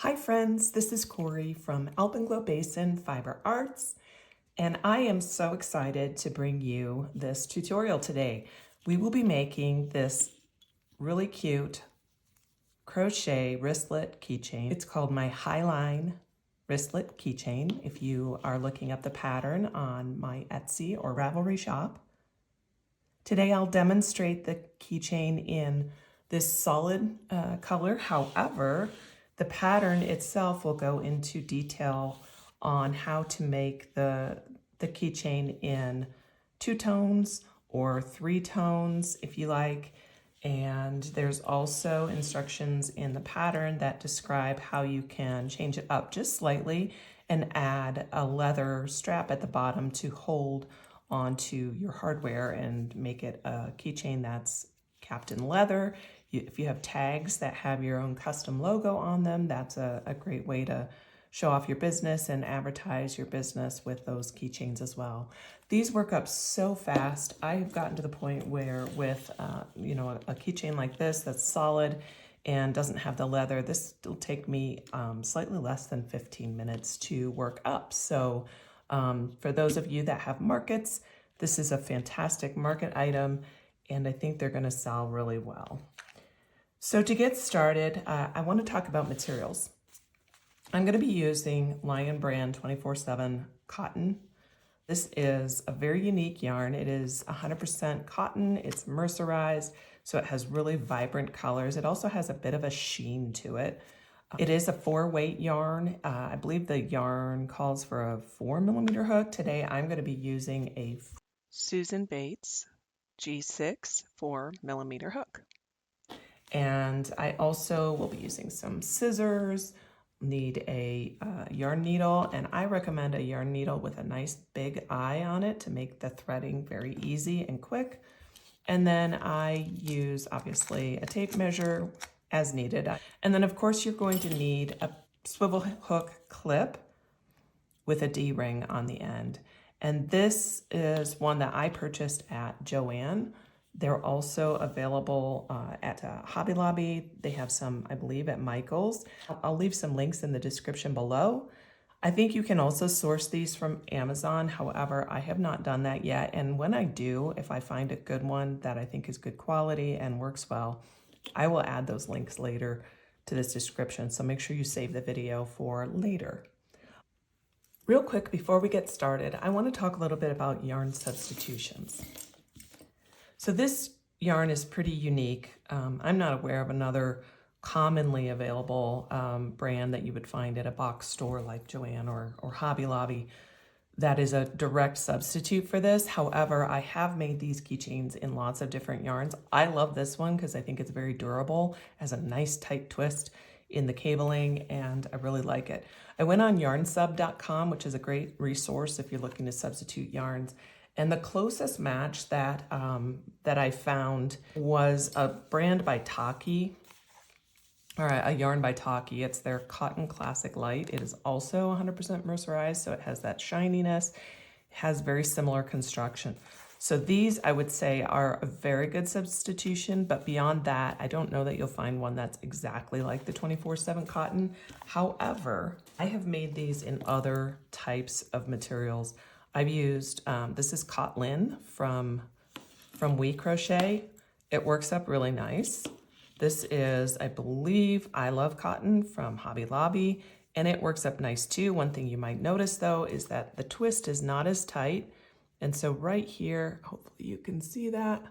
Hi friends, this is Corey from Alpenglowbasin Fiber Arts, and I am so excited to bring you this tutorial today. We will be making this really cute crochet wristlet keychain. It's called my Highline wristlet keychain if you are looking up the pattern on my Etsy or Ravelry shop. Today I'll demonstrate the keychain in this solid color. However, the pattern itself will go into detail on how to make the keychain in 2 tones or 3 tones if you like. And there's also instructions in the pattern that describe how you can change it up just slightly and add a leather strap at the bottom to hold onto your hardware and make it a keychain that's capped in leather. If you have tags that have your own custom logo on them, that's a great way to show off your business and advertise your business with those keychains as well. These work up so fast. I've gotten to the point where with a keychain like this that's solid and doesn't have the leather, this will take me slightly less than 15 minutes to work up. So for those of you that have markets, this is a fantastic market item, and I think they're going to sell really well. So to get started, I want to talk about materials. I'm going to be using Lion Brand 24/7 cotton. This is a very unique yarn. It is 100% cotton. It's mercerized, so it has really vibrant colors. It also has a bit of a sheen to it. It is a 4-weight yarn. I believe the yarn calls for a 4mm hook. Today I'm going to be using a Susan Bates G6 4mm hook. And I also will be using some scissors, need a yarn needle, and I recommend a yarn needle with a nice big eye on it to make the threading very easy and quick. And then I use, obviously, a tape measure as needed. And then, of course, you're going to need a swivel hook clip with a D-ring on the end. And this is one that I purchased at Joann. They're also available at Hobby Lobby. They have some, I believe, at Michael's. I'll leave some links in the description below. I think you can also source these from Amazon. However, I have not done that yet. And when I do, if I find a good one that I think is good quality and works well, I will add those links later to this description. So make sure you save the video for later. Real quick, before we get started, I want to talk a little bit about yarn substitutions. So this yarn is pretty unique. I'm not aware of another commonly available brand that you would find at a box store like Joann or Hobby Lobby that is a direct substitute for this. However, I have made these keychains in lots of different yarns. I love this one because I think it's very durable, has a nice tight twist in the cabling, and I really like it. I went on yarnsub.com, which is a great resource if you're looking to substitute yarns. And the closest match that I found was a brand by Taki, or a yarn by Taki. It's their Cotton Classic Light. It is also 100% mercerized, so it has that shininess, has very similar construction. So these, I would say, are a very good substitution, but beyond that, I don't know that you'll find one that's exactly like the 24/7 cotton. However, I have made these in other types of materials. I've used, this is Cotlin from We Crochet. It works up really nice. This is, I believe, I Love Cotton from Hobby Lobby, and it works up nice too. One thing you might notice though is that the twist is not as tight. And so right here, hopefully you can see that,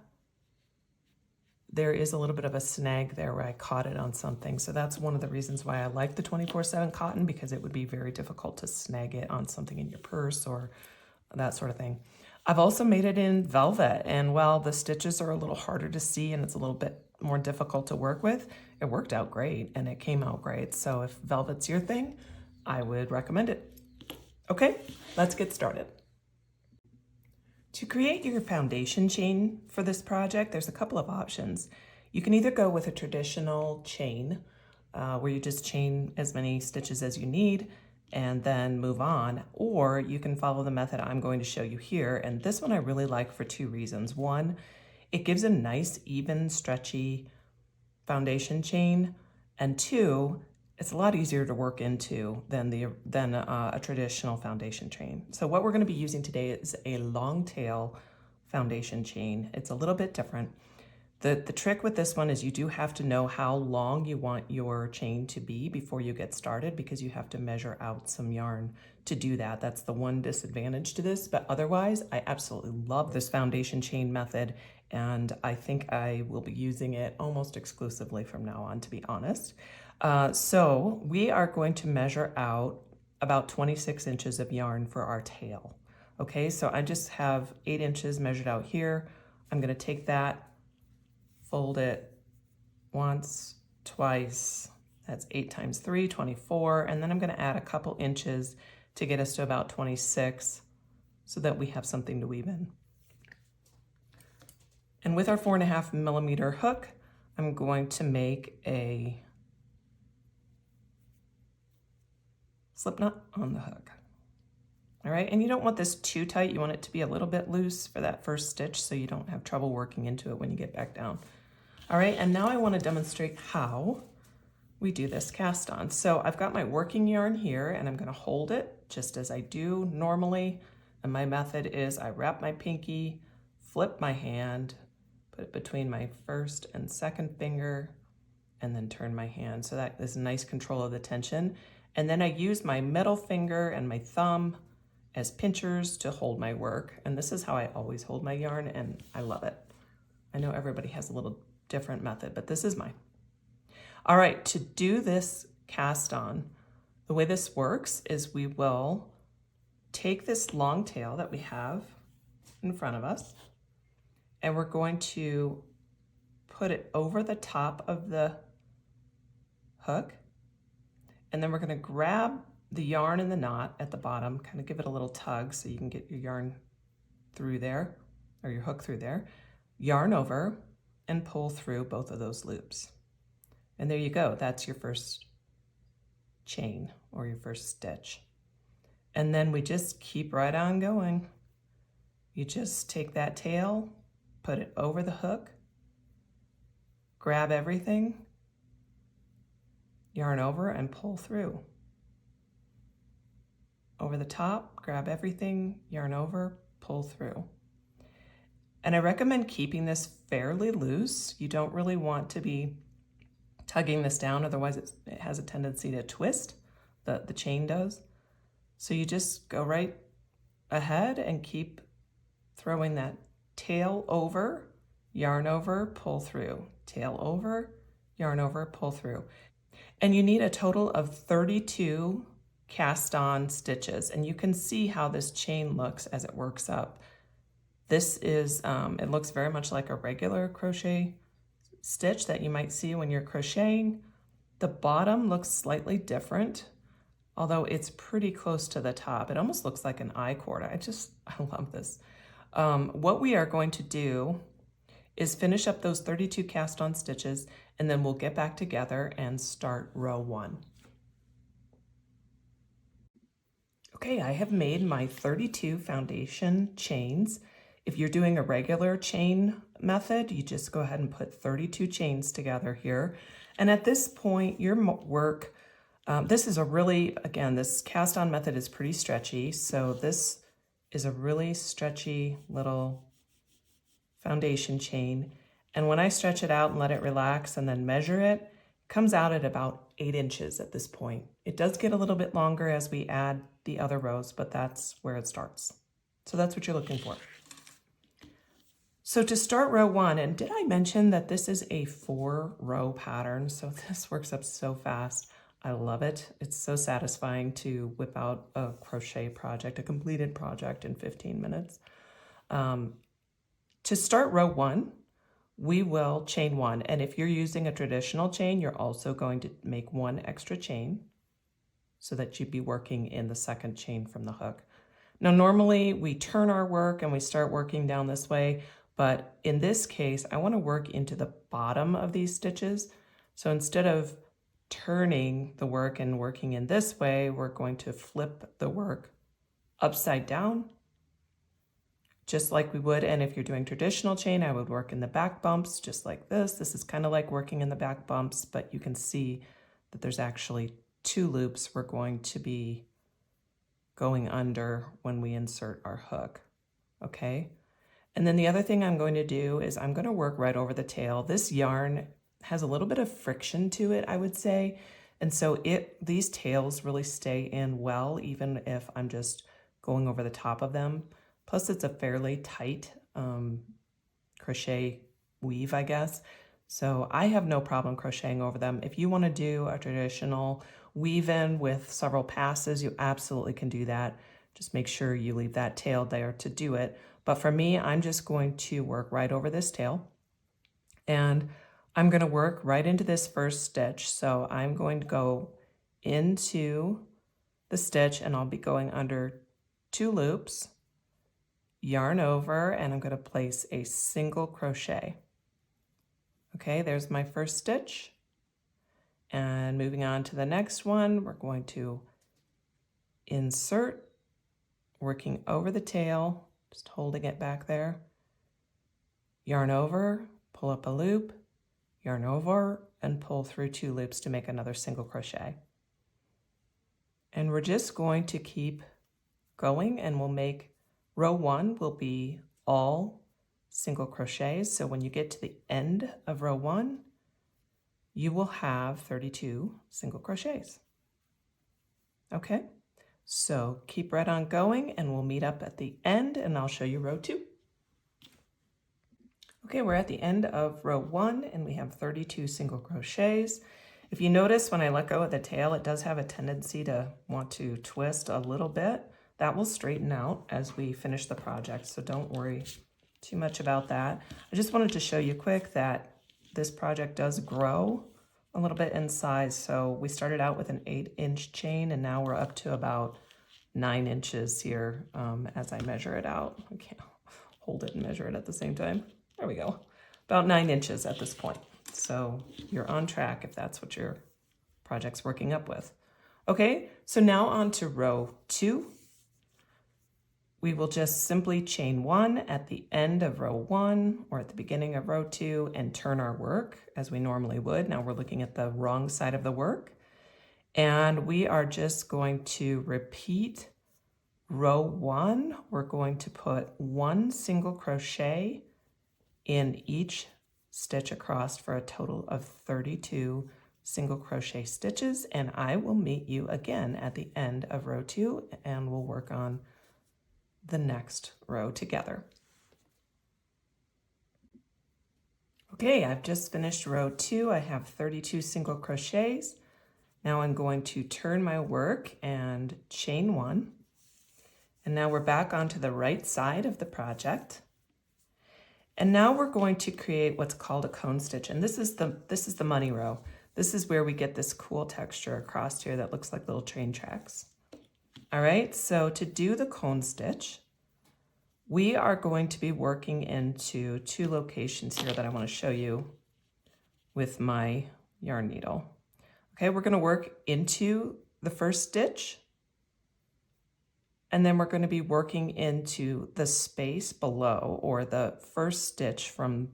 there is a little bit of a snag there where I caught it on something. So that's one of the reasons why I like the 24/7 cotton, because it would be very difficult to snag it on something in your purse or that sort of thing. I've also made it in velvet, and while the stitches are a little harder to see and it's a little bit more difficult to work with, it worked out great and it came out great. So if velvet's your thing, I would recommend it. Okay, let's get started. To create your foundation chain for this project, there's a couple of options. You can either go with a traditional chain where you just chain as many stitches as you need and then move on, or you can follow the method I'm going to show you here. And this one I really like for 2 reasons. One, it gives a nice, even, stretchy foundation chain. And 2, it's a lot easier to work into than a traditional foundation chain. So what we're going to be using today is a long tail foundation chain. It's a little bit different. The trick with this one is you do have to know how long you want your chain to be before you get started, because you have to measure out some yarn to do that. That's the one disadvantage to this, but otherwise I absolutely love this foundation chain method, and I think I will be using it almost exclusively from now on, to be honest. So we are going to measure out about 26 inches of yarn for our tail. Okay, so I just have 8 inches measured out here. I'm going to take that, fold it once, twice, that's 8 times 3, 24, and then I'm going to add a couple inches to get us to about 26 so that we have something to weave in. And with our 4.5 millimeter hook, I'm going to make a slip knot on the hook. All right, and you don't want this too tight. You want it to be a little bit loose for that first stitch so you don't have trouble working into it when you get back down. All right, and now I want to demonstrate how we do this cast on. So I've got my working yarn here, and I'm going to hold it just as I do normally. And my method is I wrap my pinky, flip my hand, put it between my first and second finger, and then turn my hand. So that is nice control of the tension. And then I use my middle finger and my thumb as pinchers to hold my work. And this is how I always hold my yarn, and I love it. I know everybody has a little different method, but this is mine. All right, to do this cast on, the way this works is we will take this long tail that we have in front of us, and we're going to put it over the top of the hook, and then we're going to grab the yarn in the knot at the bottom, kind of give it a little tug so you can get your yarn through there, or your hook through there, yarn over, and pull through both of those loops. And there you go, that's your first chain or your first stitch. And then we just keep right on going. You just take that tail, put it over the hook, grab everything, yarn over, and pull through. Over the top, grab everything, yarn over, pull through. And I recommend keeping this fairly loose. You don't really want to be tugging this down, otherwise it has a tendency to twist, the chain does. So you just go right ahead and keep throwing that tail over, yarn over, pull through, tail over, yarn over, pull through. And you need a total of 32 cast on stitches, and you can see how this chain looks as it works up. This is, it looks very much like a regular crochet stitch that you might see when you're crocheting. The bottom looks slightly different, although it's pretty close to the top. It almost looks like an I-cord. I love this. What we are going to do is finish up those 32 cast on stitches, and then we'll get back together and start row 1. Okay, I have made my 32 foundation chains. If you're doing a regular chain method, you just go ahead and put 32 chains together here. And at this point, your work, this is a really, again, this cast on method is pretty stretchy. So this is a really stretchy little foundation chain. And when I stretch it out and let it relax and then measure it, it comes out at about 8 inches at this point. It does get a little bit longer as we add the other rows, but that's where it starts. So that's what you're looking for. So to start row 1, and did I mention that this is a 4-row pattern? So this works up so fast. I love it. It's so satisfying to whip out a crochet project, a completed project in 15 minutes. To start row 1, we will chain 1. And if you're using a traditional chain, you're also going to make 1 extra chain so that you'd be working in the second chain from the hook. Now, normally we turn our work and we start working down this way, but in this case, I want to work into the bottom of these stitches. So instead of turning the work and working in this way, we're going to flip the work upside down, just like we would. And if you're doing traditional chain, I would work in the back bumps just like this. This is kind of like working in the back bumps, but you can see that there's actually 2 loops we're going to be going under when we insert our hook, okay? And then the other thing I'm going to do is I'm going to work right over the tail. This yarn has a little bit of friction to it, I would say. And so these tails really stay in well, even if I'm just going over the top of them. Plus it's a fairly tight crochet weave, I guess. So I have no problem crocheting over them. If you want to do a traditional weave in with several passes, you absolutely can do that. Just make sure you leave that tail there to do it. But for me, I'm just going to work right over this tail. And I'm going to work right into this first stitch. So I'm going to go into the stitch and I'll be going under 2 loops, yarn over, and I'm going to place a single crochet. Okay, there's my first stitch. And moving on to the next one, we're going to insert, working over the tail, just holding it back there. Yarn over, pull up a loop, yarn over, and pull through 2 loops to make another single crochet. And we're just going to keep going, and we'll make row 1 will be all single crochets. So when you get to the end of row 1, you will have 32 single crochets. Okay, so keep right on going and we'll meet up at the end and I'll show you row 2. Okay, we're at the end of row 1 and we have 32 single crochets. If you notice when I let go of the tail, it does have a tendency to want to twist a little bit. That will straighten out as we finish the project, so don't worry too much about that. I just wanted to show you quick that this project does grow a little bit in size. So we started out with an 8-inch chain and now we're up to about 9 inches here as I measure it out. I can't hold it and measure it at the same time. There we go. About 9 inches at this point. So you're on track if that's what your project's working up with. Okay, so now on to row 2. We will just simply chain 1 at the end of row 1 or at the beginning of row 2 and turn our work as we normally would. Now we're looking at the wrong side of the work. And we are just going to repeat row 1. We're going to put 1 single crochet in each stitch across for a total of 32 single crochet stitches. And I will meet you again at the end of row 2 and we'll work on the next row together. Okay, I've just finished row 2. I have 32 single crochets. Now I'm going to turn my work and chain 1. And now we're back onto the right side of the project. And now we're going to create what's called a cone stitch. And this is the money row. This is where we get this cool texture across here that looks like little train tracks. All right, so to do the cone stitch, we are going to be working into 2 locations here that I want to show you with my yarn needle. Okay, we're going to work into the first stitch, and then we're going to be working into the space below, or the first stitch from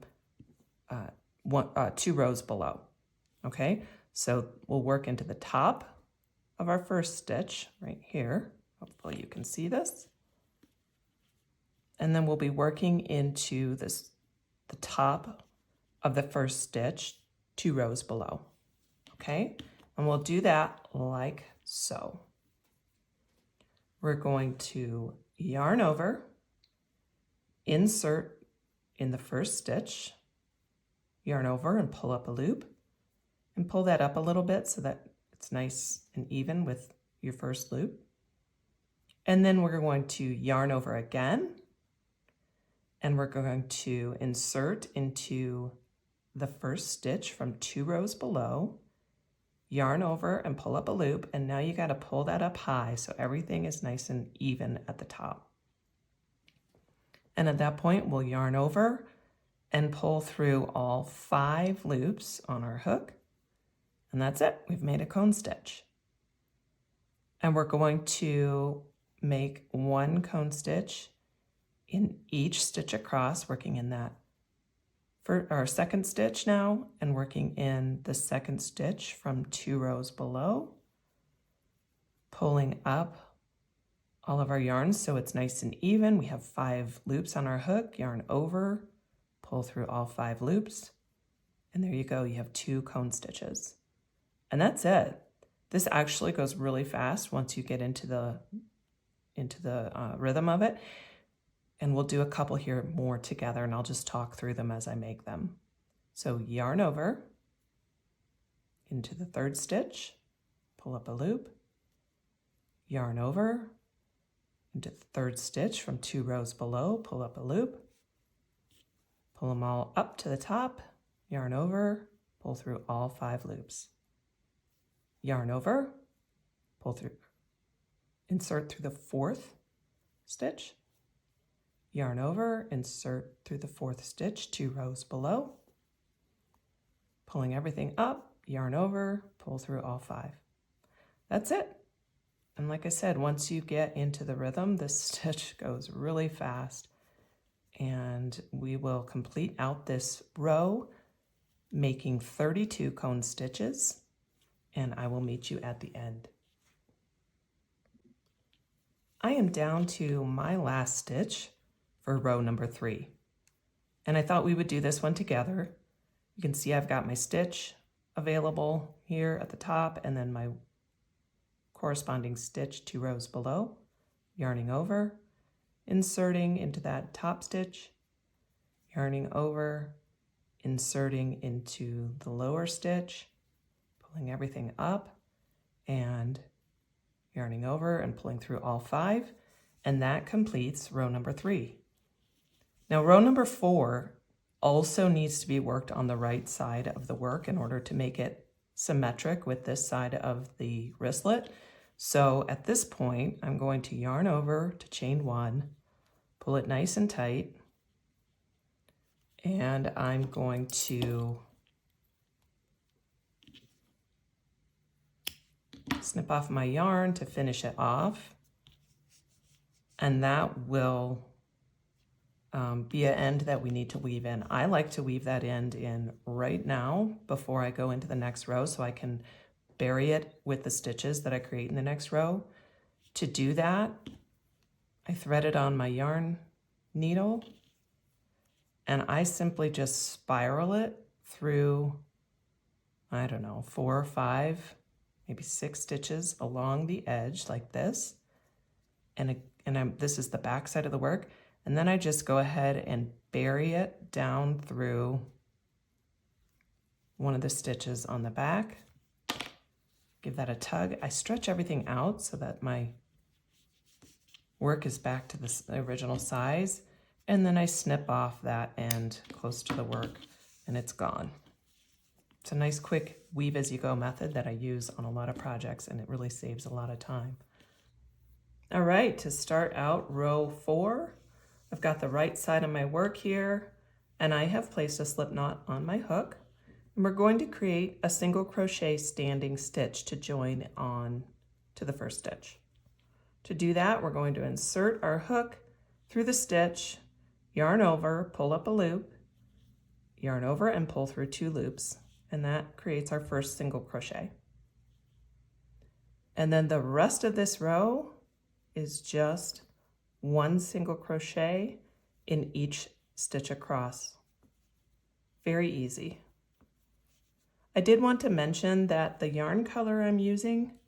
2 rows below. Okay, so we'll work into the top of our first stitch right here. Hopefully you can see this. And then we'll be working into the top of the first stitch 2 rows below. Okay, and we'll do that like so. We're going to yarn over, insert in the first stitch, yarn over and pull up a loop, and pull that up a little bit so that it's nice and even with your first loop. And then we're going to yarn over again, and we're going to insert into the first stitch from 2 rows below, yarn over and pull up a loop, and now you got to pull that up high so everything is nice and even at the top. And at that point, we'll yarn over and pull through all 5 loops on our hook. And that's it. We've made a cone stitch. And we're going to make 1 cone stitch in each stitch across, working in that for our second stitch now and working in the second stitch from 2 rows below, pulling up all of our yarns so it's nice and even. We have 5 loops on our hook, yarn over, pull through all 5 loops, and there you go, you have 2 cone stitches. And that's it. This actually goes really fast once you get into the rhythm of it. And we'll do a couple here more together, and I'll just talk through them as I make them. So yarn over into the 3rd stitch, pull up a loop, yarn over into the 3rd stitch from 2 rows below, pull up a loop, pull them all up to the top, yarn over, pull through all 5 loops. Yarn over, pull through, insert through the 4th stitch, yarn over, insert through the 4th stitch, 2 rows below, pulling everything up, yarn over, pull through all 5. That's it. And like I said, once you get into the rhythm, this stitch goes really fast, and we will complete out this row making 32 cone stitches, and I will meet you at the end. I am down to my last stitch for row number 3. And I thought we would do this one together. You can see I've got my stitch available here at the top, and then my corresponding stitch 2 rows below, yarning over, inserting into that top stitch, yarning over, inserting into the lower stitch, pulling everything up, and yarning over and pulling through all 5, and that completes row number 3. Now row number 4 also needs to be worked on the right side of the work in order to make it symmetric with this side of the wristlet. So at this point, I'm going to yarn over to chain 1, pull it nice and tight, and I'm going to snip off my yarn to finish it off, and that will be an end that we need to weave in. I like to weave that end in right now before I go into the next row so I can bury it with the stitches that I create in the next row. To do that, I thread it on my yarn needle, and I simply just spiral it through, I don't know, 4 or 5, maybe 6 stitches along the edge like this. This is the back side of the work. And then I just go ahead and bury it down through one of the stitches on the back. Give that a tug. I stretch everything out so that my work is back to the original size. And then I snip off that end close to the work, and it's gone. It's a nice quick weave as you go method that I use on a lot of projects, and it really saves a lot of time. All right, to start out row 4, I've got the right side of my work here, and I have placed a slip knot on my hook, and we're going to create a single crochet standing stitch to join on to the first stitch. To do that, we're going to insert our hook through the stitch, yarn over, pull up a loop, yarn over and pull through 2 loops, and that creates our first single crochet. And then the rest of this row is just 1 single crochet in each stitch across. Very easy. I did want to mention that the yarn color I'm using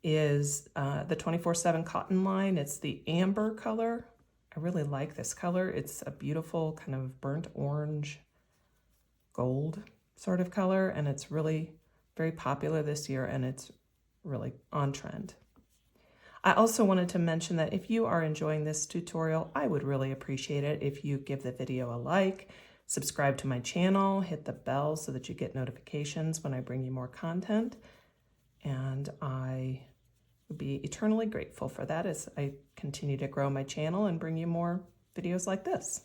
is the 24/7 cotton line. It's the amber color. I really like this color. It's a beautiful kind of burnt orange gold sort of color, and it's really very popular this year, and it's really on trend. I also wanted to mention that if you are enjoying this tutorial, I would really appreciate it if you give the video a like, subscribe to my channel, hit the bell so that you get notifications when I bring you more content, and I would be eternally grateful for that as I continue to grow my channel and bring you more videos like this.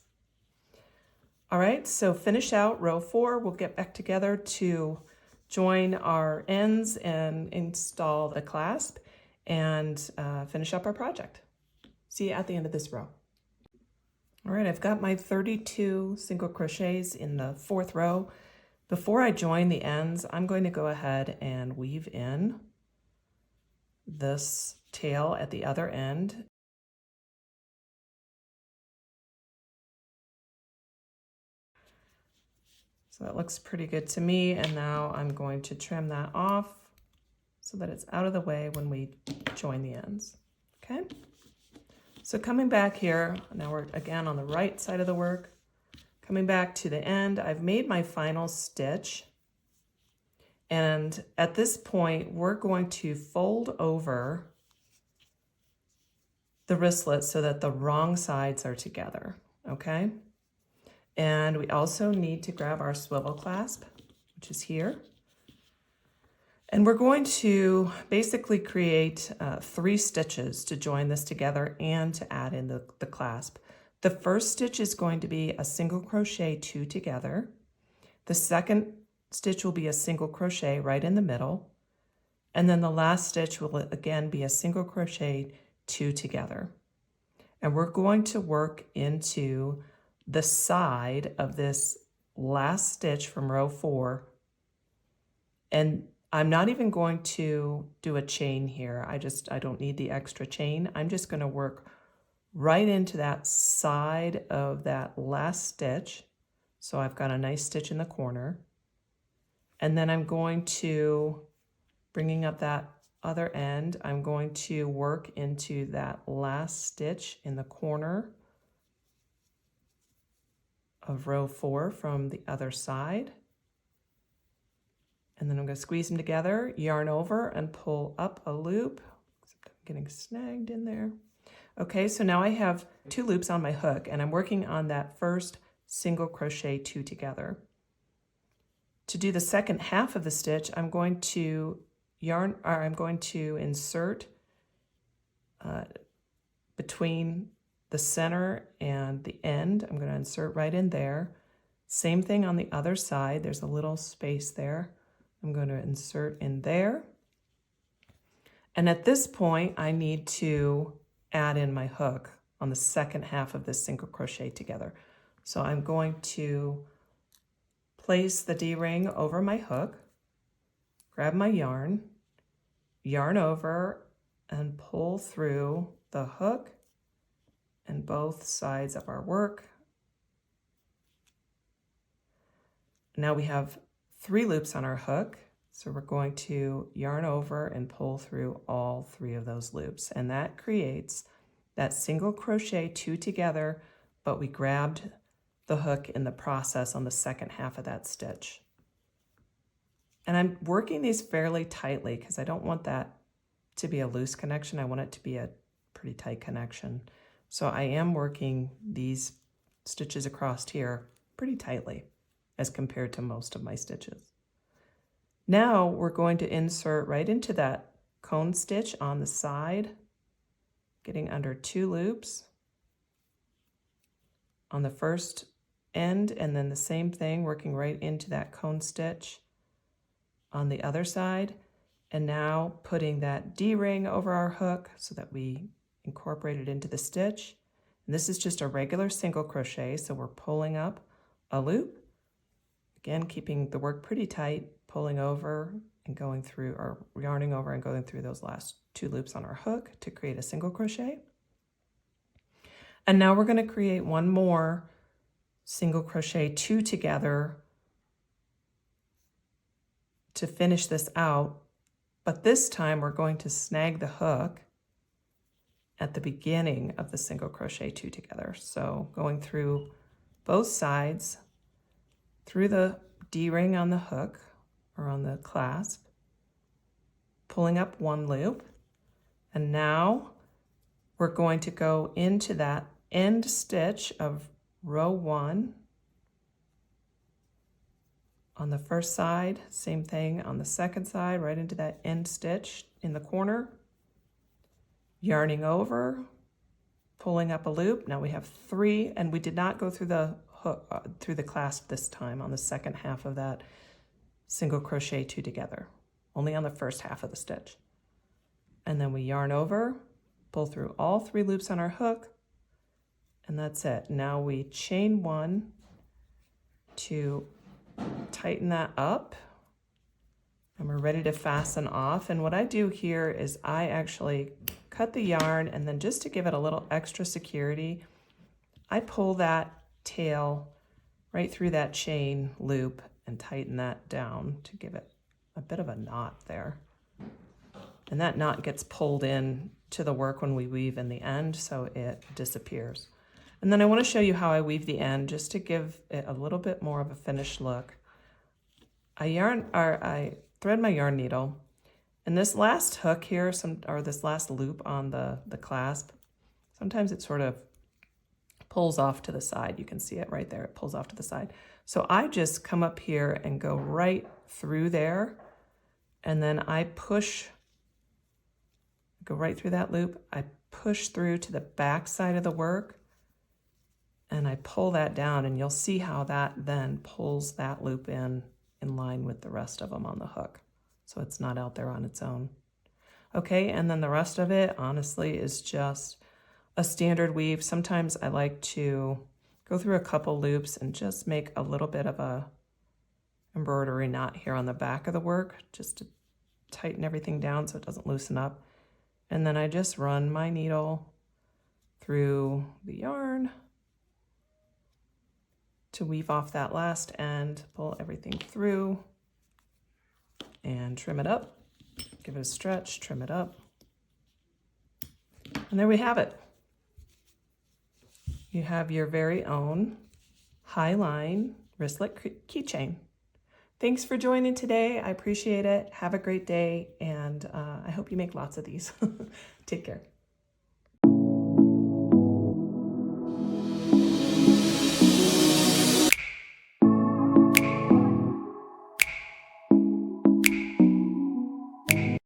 All right, so finish out row 4. We'll get back together to join our ends and install the clasp and finish up our project. See you at the end of this row. All right, I've got my 32 single crochets in the 4th row. Before I join the ends, I'm going to go ahead and weave in this tail at the other end. So that looks pretty good to me, and now I'm going to trim that off so that it's out of the way when we join the ends. Okay? So coming back here, now we're again on the right side of the work. Coming back to the end, I've made my final stitch. And at this point, we're going to fold over the wristlet so that the wrong sides are together, okay? And we also need to grab our swivel clasp, which is here. And we're going to basically create 3 stitches to join this together and to add in the clasp. The first stitch is going to be a single crochet 2 together. The second stitch will be a single crochet right in the middle. And then the last stitch will again be a single crochet 2 together. And we're going to work into the side of this last stitch from row 4. And I'm not even going to do a chain here. I don't need the extra chain. I'm just going to work right into that side of that last stitch. So I've got a nice stitch in the corner. And then I'm going to, bringing up that other end, I'm going to work into that last stitch in the corner of row 4 from the other side. And then I'm going to squeeze them together, yarn over, and pull up a loop. I'm getting snagged in there. Okay, so now I have 2 loops on my hook, and I'm working on that first single crochet 2 together. To do the second half of the stitch, I'm going to insert between the center and the end. I'm going to insert right in there. Same thing on the other side. There's a little space there. I'm going to insert in there. And at this point, I need to add in my hook on the second half of this single crochet together. So I'm going to place the D-ring over my hook, grab my yarn, yarn over, and pull through the hook and both sides of our work. Now we have 3 loops on our hook, so we're going to yarn over and pull through all 3 of those loops, and that creates that single crochet 2 together, but we grabbed the hook in the process on the second half of that stitch. And I'm working these fairly tightly because I don't want that to be a loose connection. I want it to be a pretty tight connection. So I am working these stitches across here pretty tightly as compared to most of my stitches. Now we're going to insert right into that cone stitch on the side, getting under 2 loops on the first end, and then the same thing, working right into that cone stitch on the other side. And now putting that D-ring over our hook so that we incorporate it into the stitch. And this is just a regular single crochet, so we're pulling up a loop. Again, keeping the work pretty tight, pulling over and going through, or yarning over and going through those last 2 loops on our hook to create a single crochet. And now we're going to create one more single crochet 2 together to finish this out. But this time we're going to snag the hook at the beginning of the single crochet 2 together. So going through both sides, through the D-ring on the hook or on the clasp, pulling up 1 loop, and now we're going to go into that end stitch of row 1 on the first side, same thing on the second side, right into that end stitch in the corner, yarning over, pulling up a loop. Now we have 3, and we did not go through the hook through the clasp this time on the second half of that single crochet 2 together, only on the first half of the stitch. And then we yarn over, pull through all 3 loops on our hook, And that's it. Now we chain 1 to tighten that up. And we're ready to fasten off. And what I do here is I actually cut the yarn, and then just to give it a little extra security, I pull that tail right through that chain loop and tighten that down to give it a bit of a knot there. And that knot gets pulled in to the work when we weave in the end, so it disappears. And then I want to show you how I weave the end just to give it a little bit more of a finished look. I thread my yarn needle, and this last hook here, this last loop on the clasp, sometimes it sort of pulls off to the side. You can see it right there. It pulls off to the side. So I just come up here and go right through there, and then I go right through that loop. I push through to the back side of the work, and I pull that down, and you'll see how that then pulls that loop in line with the rest of them on the hook. So it's not out there on its own. Okay, and then the rest of it, honestly, is just a standard weave. Sometimes I like to go through a couple loops and just make a little bit of a embroidery knot here on the back of the work, just to tighten everything down so it doesn't loosen up. And then I just run my needle through the yarn to weave off that last end, pull everything through, and trim it up. Give it a stretch, trim it up. And there we have it. You have your very own high line wristlet keychain. Thanks for joining today. I appreciate it. Have a great day, and I hope you make lots of these. Take care.